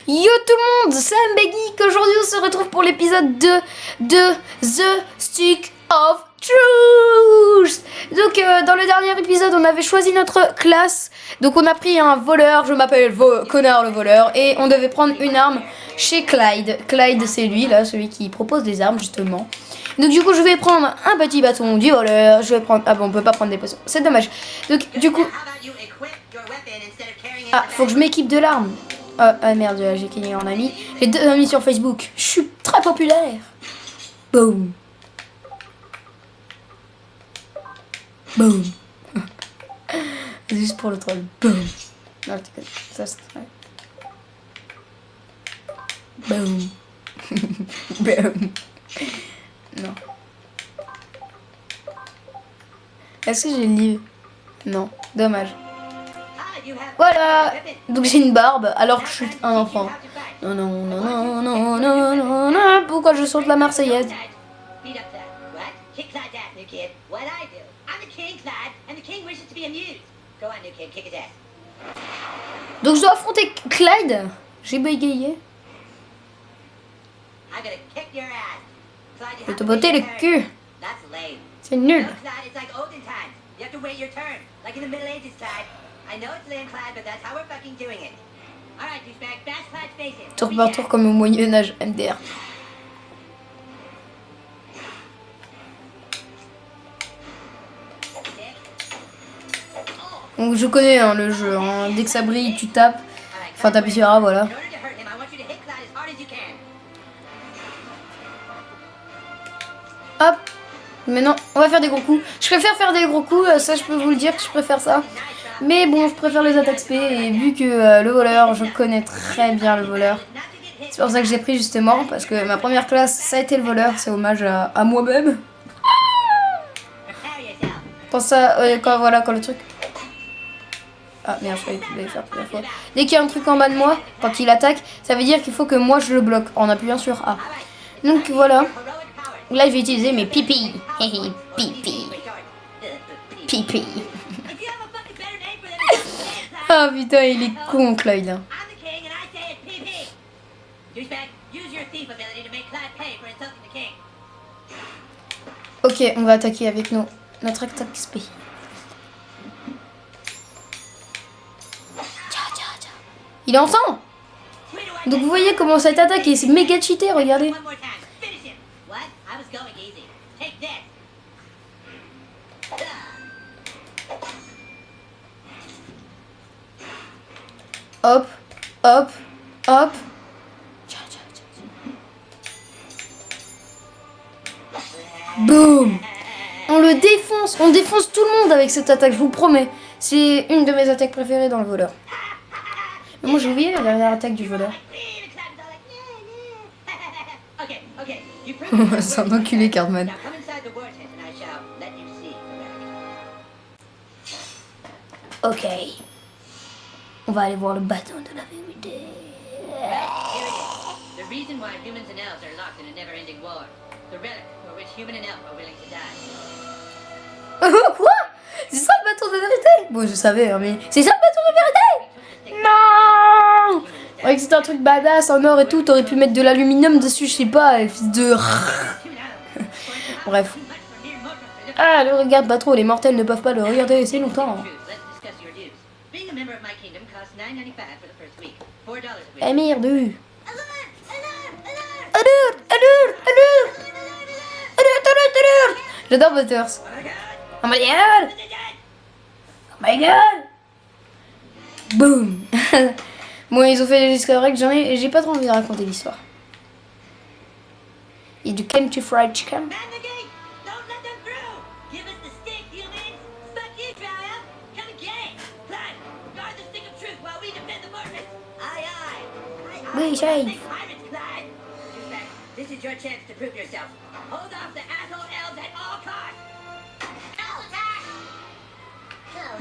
Yo tout le monde, c'est Mbeggy, qu'aujourd'hui on se retrouve pour l'épisode 2 de The Stick of Truth. Donc dans le dernier épisode on avait choisi notre classe. Donc on a pris un voleur, je m'appelle Connor le voleur. Et on devait prendre une arme chez Clyde. Clyde c'est lui là, celui qui propose des armes justement. Donc du coup je vais prendre un petit bâton du voleur. Je vais prendre... Ah bon on peut pas prendre des potions, c'est dommage. Donc du coup... Ah faut que je m'équipe de l'arme. Ah merde, j'ai gagné en ami. J'ai 2 amis sur Facebook. Je suis très populaire. Boom. Boom. C'est juste pour le troll. Boom. Non, tu connais. Ça, c'est vrai. Boom. Boom. Non. Est-ce que j'ai le livre? Non. Dommage. Voilà. Donc j'ai une barbe alors que je suis un enfant. Non, non, non, non, non, non, non, non. Pourquoi je saute la Marseillaise? Donc je dois affronter Clyde. J'ai bégayé. Je vais te botter le cul. C'est nul. Tour par tour comme au Moyen-Âge, MDR. Donc je connais hein, le jeu, hein. Dès que ça brille, tu tapes. Enfin, t'appuies sur A, voilà. Hop. Maintenant, on va faire des gros coups. Je préfère faire des gros coups, ça je peux vous le dire que je préfère ça. Mais bon, je préfère les attaques SP et vu que le voleur, je connais très bien le voleur. C'est pour ça que j'ai pris justement, parce que ma première classe, ça a été le voleur, c'est hommage à moi-même. Quand ça, quand le truc... Ah merde, je vais faire plusieurs fois. Dès qu'il y a un truc en bas de moi, quand il attaque, ça veut dire qu'il faut que moi je le bloque en appuyant sur A. Donc voilà. Là, je vais utiliser mes pipis. Pipi. Pipi. Ah putain, il est con, Clyde. Ok, on va attaquer avec notre attaque SP. Il est en sang. Donc vous voyez comment cette attaque est méga cheatée, regardez. Hop, hop, hop. Boum. On le défonce, on défonce tout le monde avec cette attaque, je vous promets. C'est une de mes attaques préférées dans le voleur. Mais moi j'ai oublié la dernière attaque du voleur. C'est un enculé, Cartman. Ok. On va aller voir le bâton de la vérité. Quoi? C'est ça le bâton de vérité? Bon, je savais, hein, mais... C'est ça le bâton de vérité? Non! Je croyais que c'était un truc badass en or et tout. T'aurais pu mettre de l'aluminium dessus, je sais pas, fils de... Bref. Ah, le regarde pas trop, les mortels ne peuvent pas le regarder assez longtemps. Eh merde! Alerte! Alerte! Alerte! Alerte! Alerte! Alerte! J'adore Butters. Oh my god! Oh my god! Boum! Bon, ils ont fait les discoveries que j'ai pas trop envie de raconter l'histoire. Il y a du Kentucky Fried Chicken. Oui, chef.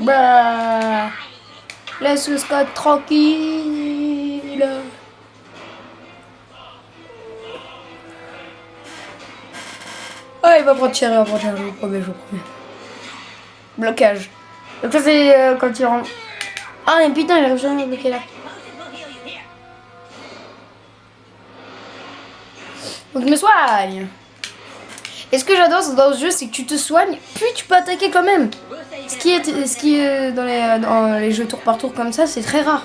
Bah, laisse le Scott tranquille. Ah, il va prendre cher, je vous promets, je vous promets. Blocage. Donc ça c'est quand il rentre. Ah mais putain, j'arrive jamais à bloquer là. Donc je me soigne. Et ce que j'adore dans ce jeu, c'est que tu te soignes, puis tu peux attaquer quand même. Ce qui est dans les jeux tour par tour comme ça, c'est très rare.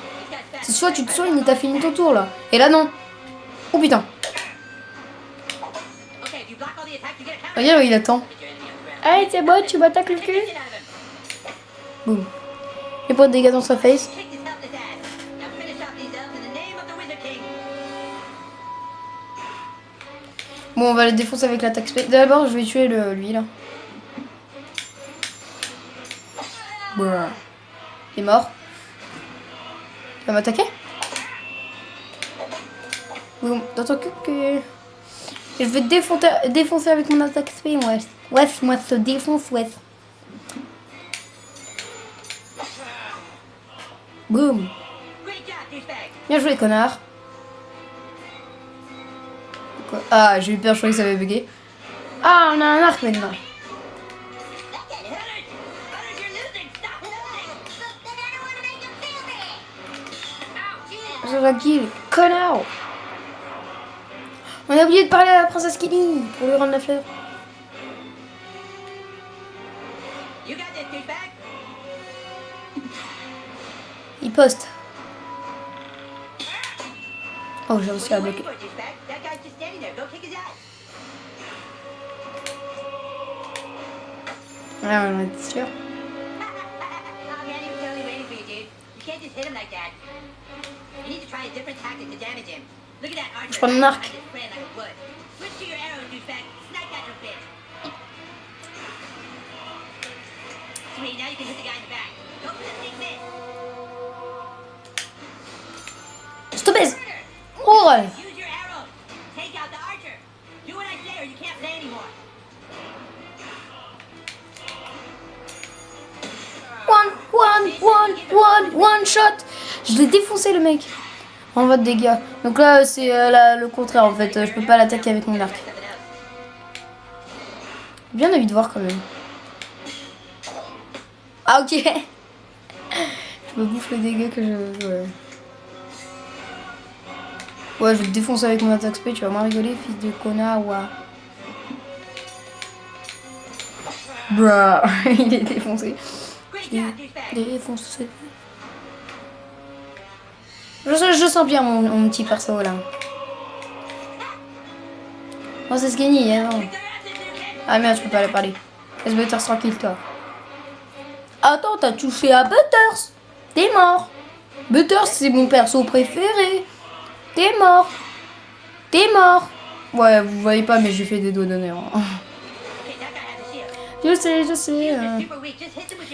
C'est soit tu te soignes et t'as fini ton tour là. Et là non. Oh putain. Regarde, il attend. Allez, c'est bon, tu m'attaques le cul. Boum. Et pas de dégâts dans sa face. Bon, on va le défoncer avec l'attaque spé. D'abord, je vais tuer lui là. Bruh. Il est mort. Il va m'attaquer. Boum, dans ton cul. Je vais défoncer avec mon attaque spé, ouais. Ouais, moi se défonce, ouais. Boum. Bien joué, connard. Quoi? Ah, j'ai eu peur, je croyais que ça avait bugué. Ah, on a un arc maintenant. Tranquille, connard. On a oublié de parler à la princesse Kitty pour lui rendre la fleur. Il poste. Oh, j'ai réussi à bloquer. Ah, on est sûr. Je prends mon arc. Je te baise. Oh ouais. One shot. Je l'ai défoncé le mec. En vote de dégâts. Donc là c'est le contraire en fait. Je peux pas l'attaquer avec mon arc. Bien envie de voir quand même. Ah ok. Je me bouffe les dégâts que je... Ouais, je vais te défoncer avec mon attaque spé. Tu vas moins rigoler, fils de connard. Ouais. Bruh. Il est défoncé. Défoncé. Je sens bien mon petit perso là. Oh, c'est ce gagné, hein. Ah merde, je peux pas aller parler. Laisse Butters tranquille, toi. Attends, t'as touché à Butters. T'es mort. Butters, c'est mon perso préféré. T'es mort. T'es mort. Ouais, vous voyez pas, mais j'ai fait des doigts d'honneur. Je sais.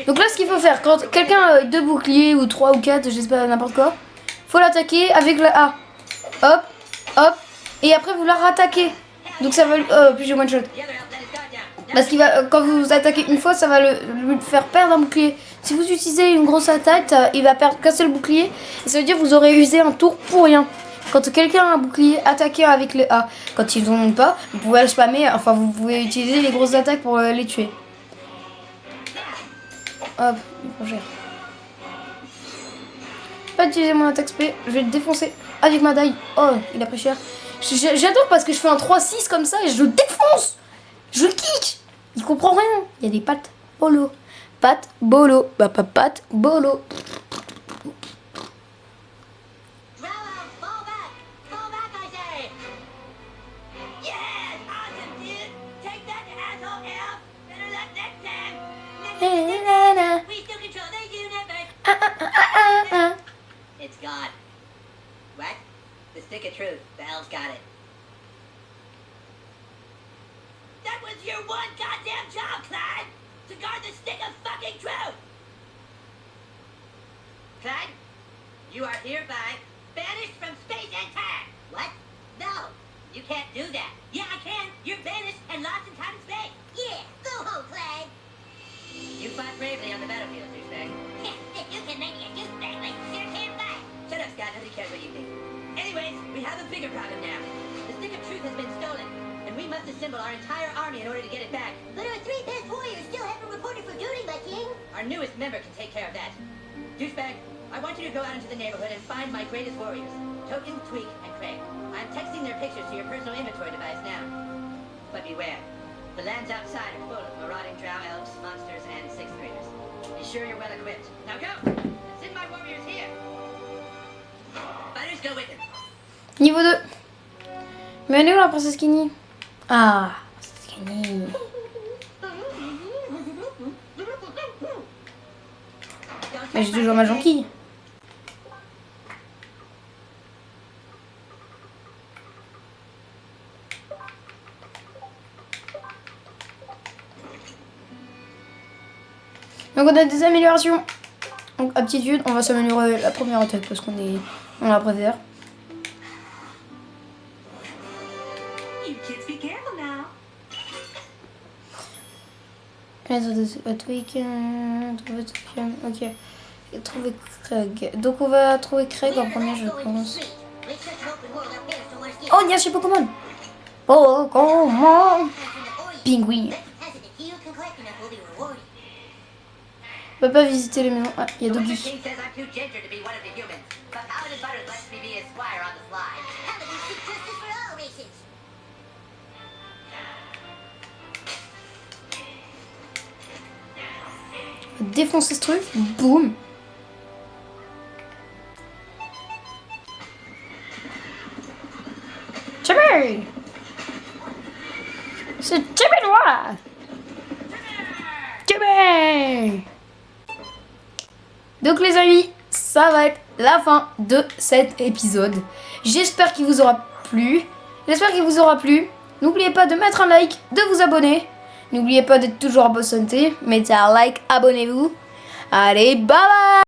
Donc là, ce qu'il faut faire, quand quelqu'un a 2 boucliers, ou 3 ou 4, je sais pas, n'importe quoi, faut l'attaquer avec la A. Hop, hop, et après vous la rattaquez. Donc ça va lui... Oh, puis j'ai one shot. Parce qu'il va, quand vous attaquez une fois, ça va lui faire perdre un bouclier. Si vous utilisez une grosse attaque, il va casser le bouclier. Et ça veut dire que vous aurez usé un tour pour rien. Quand quelqu'un a un bouclier, attaquez avec le A. Quand ils n'en ont pas, vous pouvez le spammer. Enfin, vous pouvez utiliser les grosses attaques pour les tuer. Hop, il faut gérer. Pas utiliser mon attaque spé. Je vais le défoncer avec ma daille. Oh, il a pris cher. J'adore parce que je fais un 3-6 comme ça et je le défonce. Je le kick. Il comprend rien. Il y a des pattes bolo. Pattes bolo. Bah pas pattes bolo. It's gone. What? The stick of truth. Val's got it. That was your one goddamn job, Clyde! To guard the stick of fucking truth! Clyde, you are hereby banished from space and time! What? No, you can't do that. Yeah, I can. You're banished and lost in time and space. Yeah, go home, Clyde. You fought bravely on the battlefield, douchebag. You can make me a douchebag like you can't fight. Shut up, Scott. Nobody cares what you think. Anyways, we have a bigger problem now. The stick of truth has been stolen, and we must assemble our entire army in order to get it back. But our 3 best warriors still haven't reported for duty, my king. Our newest member can take care of that. Douchebag, I want you to go out into the neighborhood and find my greatest warriors, Token, Tweak, and Craig. I'm texting their pictures to your personal inventory device now. beware. The lands outside are full of marauding drow elves, monsters, and sixth graders. Be sure you're well equipped. Now go! And send my warriors here! Fighters go with them. Niveau 2. Mais elle est où la princesse Kenny? Ah, princesse Kenny. Mais j'ai toujours ma jonquille. Donc on a des améliorations. Donc aptitude, on va s'améliorer la première attaque parce on la préfère. You kids be careful now. Ok. Trouver Craig. Donc on va trouver Craig en premier, je pense. Oh, il y a chez Pokémon. Pokémon. Pingouin. On peut pas visiter les maisons. Ah, il y a Doggy. King says I'm too ginger to be one of the humans, but Paladin Butters lets me be his squire on the slide. Paladin seek justice for all races. On va défoncer ce truc. Boum. Chibi. C'est Chibi noir. Chibi. Donc les amis, ça va être la fin de cet épisode. J'espère qu'il vous aura plu. N'oubliez pas de mettre un like, de vous abonner. N'oubliez pas d'être toujours en bonne santé. Mettez un like, abonnez-vous. Allez, bye bye.